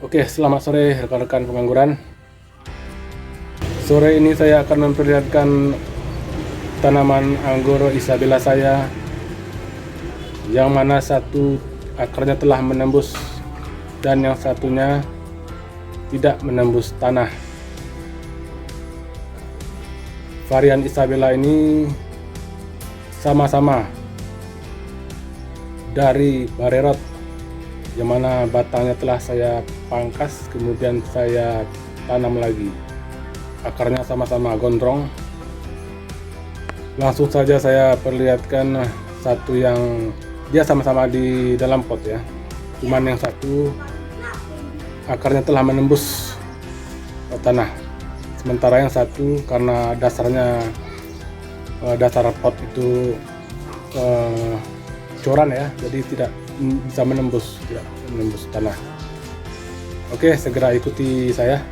Oke, selamat sore rekan-rekan pengangguran. Sore ini saya akan memperlihatkan tanaman anggur Isabella saya, yang mana satu akarnya telah menembus dan yang satunya tidak menembus tanah. Varian Isabella ini sama-sama dari Barerot, yang mana batangnya telah saya pangkas, kemudian saya tanam lagi. Akarnya sama-sama gondrong. Langsung saja saya perlihatkan satu yang dia sama-sama di dalam pot ya, cuman yang satu akarnya telah menembus tanah, sementara yang satu karena dasarnya dasar pot itu coran ya, jadi tidak bisa menembus tanah. Oke, segera ikuti saya.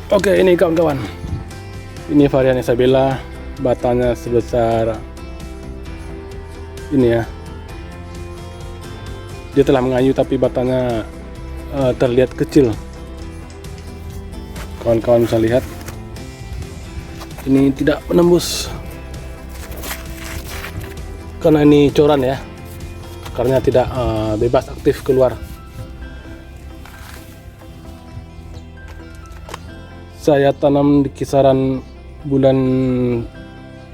Oke, ini kawan-kawan, ini varian Isabella, batangnya sebesar ini ya. Dia telah mengayu tapi batangnya terlihat kecil. Kawan-kawan bisa lihat, ini tidak menembus karena ini coran ya, akarnya tidak bebas aktif keluar. Saya tanam di kisaran bulan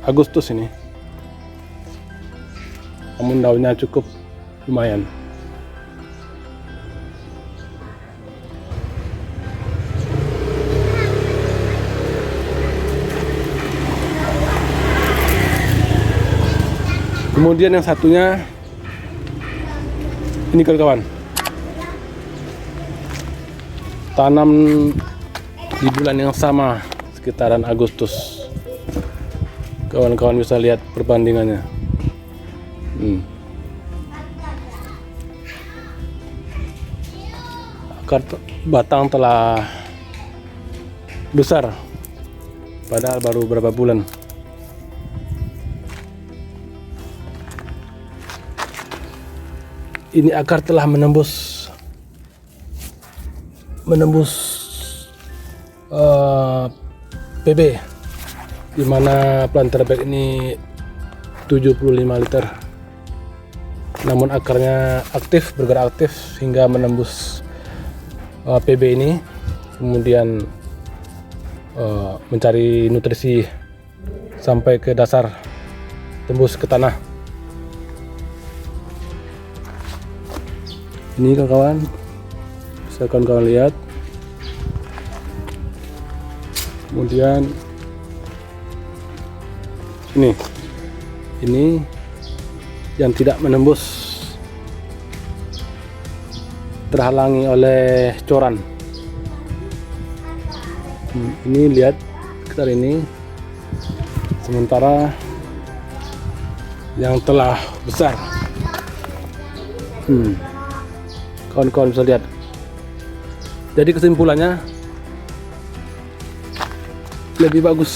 Agustus ini, namun daunnya cukup lumayan. Kemudian yang satunya ini kawan-kawan, tanam di bulan yang sama, sekitaran Agustus. Kawan-kawan bisa lihat perbandingannya. Akar batang telah besar, padahal baru berapa bulan. Ini akar telah menembus PB, di mana planter bag ini 75 liter. Namun akarnya aktif, bergerak aktif hingga menembus PB ini, kemudian mencari nutrisi sampai ke dasar, tembus ke tanah. Ini kawan-kawan, bisa kawan-kawan lihat. Kemudian ini yang tidak menembus, terhalangi oleh coran. Ini lihat sekitar ini, sementara yang telah besar. Kawan-kawan bisa lihat. Jadi kesimpulannya, lebih bagus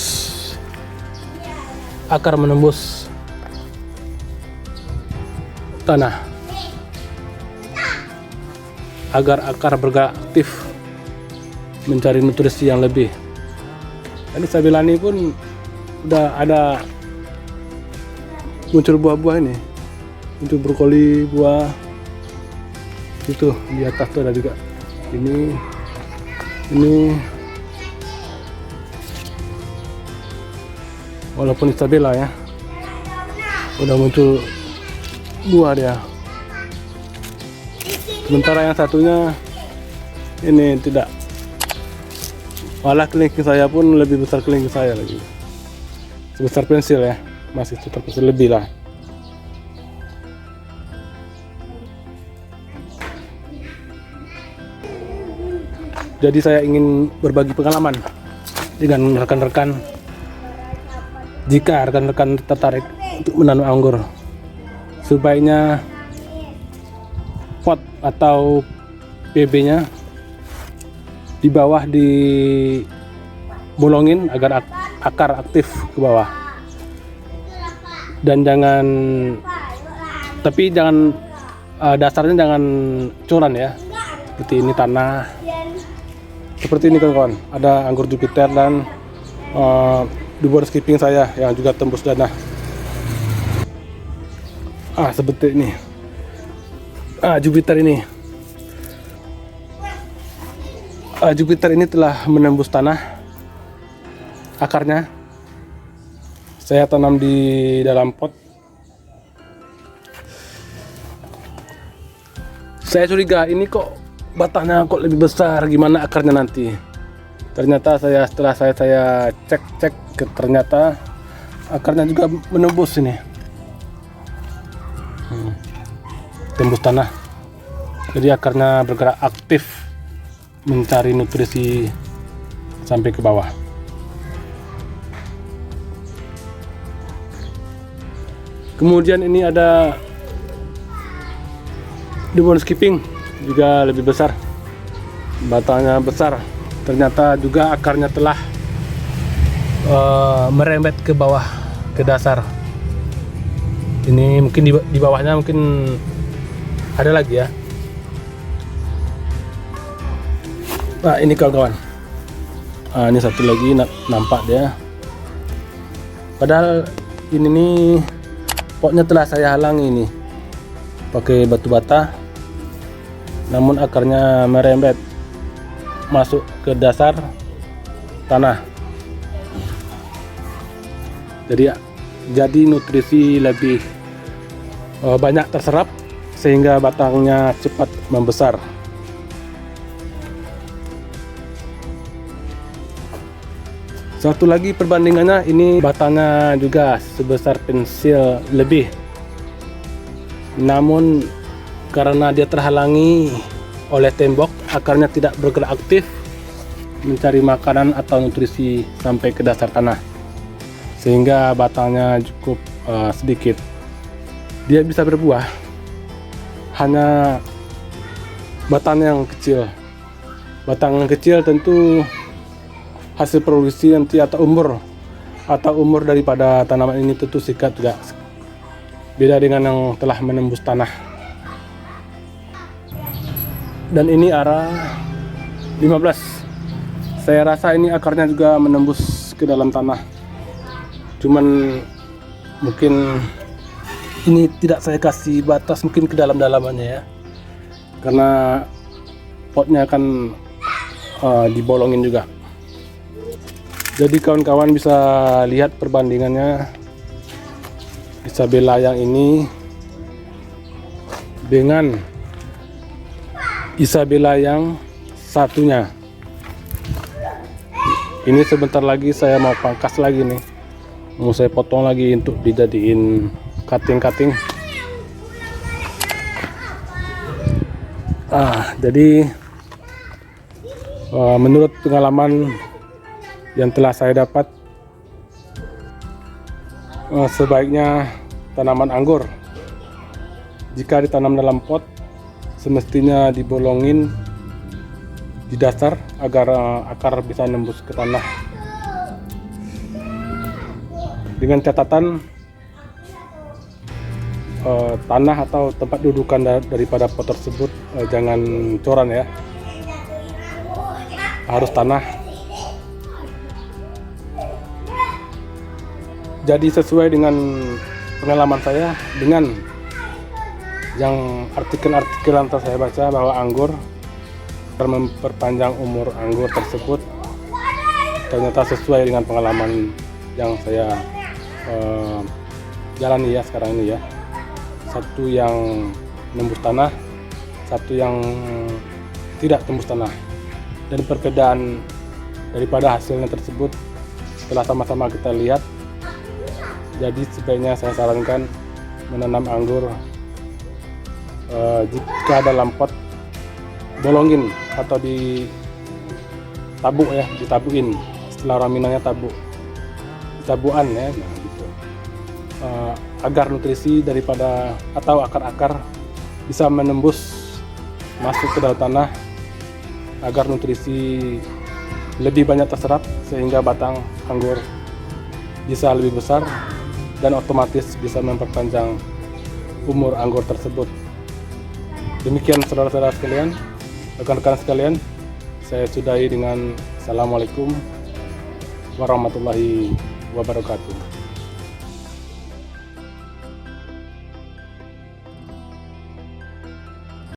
akar menembus tanah agar akar bergerak aktif mencari nutrisi yang lebih. Ini Isabella ini pun udah ada muncul buah-buah ini, muncul brokoli, buah itu di atas tuh ada juga. Ini walaupun Isabella ya, udah muncul buah dia. Sementara yang satunya ini tidak, malah kelingking saya pun lebih besar kelingking saya lagi, sebesar pensil ya, masih tetap pensil lebih lah. Jadi saya ingin berbagi pengalaman dengan rekan-rekan. Jika rekan-rekan tertarik untuk menanam anggur, sebaiknya pot atau PB-nya di bawah dibolongin agar akar aktif ke bawah. Dan jangan dasarnya jangan curan ya, seperti ini tanah, seperti ini kawan-kawan. Ada anggur Jupiter dan dubon skipping saya yang juga tembus tanah. Seperti ini. Jupiter ini. Jupiter ini telah menembus tanah. Akarnya saya tanam di dalam pot. Saya curiga ini kok batangnya kok lebih besar, gimana akarnya nanti. Ternyata setelah saya cek ternyata akarnya juga menembus ini. Tembus tanah. Jadi akarnya bergerak aktif mencari nutrisi sampai ke bawah. Kemudian ini ada dubon skipping, juga lebih besar, batangnya besar. Ternyata juga akarnya telah merembet ke bawah, ke dasar. Ini mungkin di bawahnya mungkin ada lagi ya. Ini kawan-kawan. Ini satu lagi nampak dia. Padahal ini nih potnya telah saya halangi ini pakai batu bata, namun akarnya merembet masuk ke dasar tanah. Jadi nutrisi lebih banyak terserap sehingga batangnya cepat membesar. Satu lagi perbandingannya, ini batangnya juga sebesar pensil lebih, namun karena dia terhalangi oleh tembok, akarnya tidak bergerak aktif mencari makanan atau nutrisi sampai ke dasar tanah, sehingga batangnya cukup sedikit. Dia bisa berbuah, hanya batang yang kecil. Batang yang kecil tentu hasil produksi nanti atau umur daripada tanaman ini tentu singkat juga, beda dengan yang telah menembus tanah. Dan ini arah 15. Saya rasa ini akarnya juga menembus ke dalam tanah, cuman mungkin ini tidak saya kasih batas mungkin ke dalam-dalamannya ya, karena potnya akan dibolongin juga. Jadi kawan-kawan bisa lihat perbandingannya Isabella yang ini dengan Isabella yang satunya. Ini sebentar lagi saya mau pangkas lagi nih, mau saya potong lagi untuk dijadiin cutting. Jadi menurut pengalaman yang telah saya dapat, sebaiknya tanaman anggur jika ditanam dalam pot semestinya dibolongin di dasar agar akar bisa nembus ke tanah, dengan catatan tanah atau tempat dudukan daripada pot tersebut jangan coran ya, harus tanah. Jadi sesuai dengan pengalaman saya, dengan yang artikel-artikel yang saya baca bahwa anggur memperpanjang umur anggur tersebut, ternyata sesuai dengan pengalaman yang saya jalani ya sekarang ini ya. Satu yang nembus tanah, satu yang tidak tembus tanah, dan perbedaan daripada hasilnya tersebut setelah sama-sama kita lihat. Jadi sebaiknya saya sarankan menanam anggur jika dalam pot bolongin atau ditabuk ya, ditabuin. Setelah raminannya tabuan ya, gitu. Agar nutrisi daripada atau akar-akar bisa menembus masuk ke dalam tanah, agar nutrisi lebih banyak terserap sehingga batang anggur bisa lebih besar dan otomatis bisa memperpanjang umur anggur tersebut. Demikian saudara-saudara sekalian, rekan-rekan sekalian, saya sudahi dengan Assalamualaikum warahmatullahi wabarakatuh.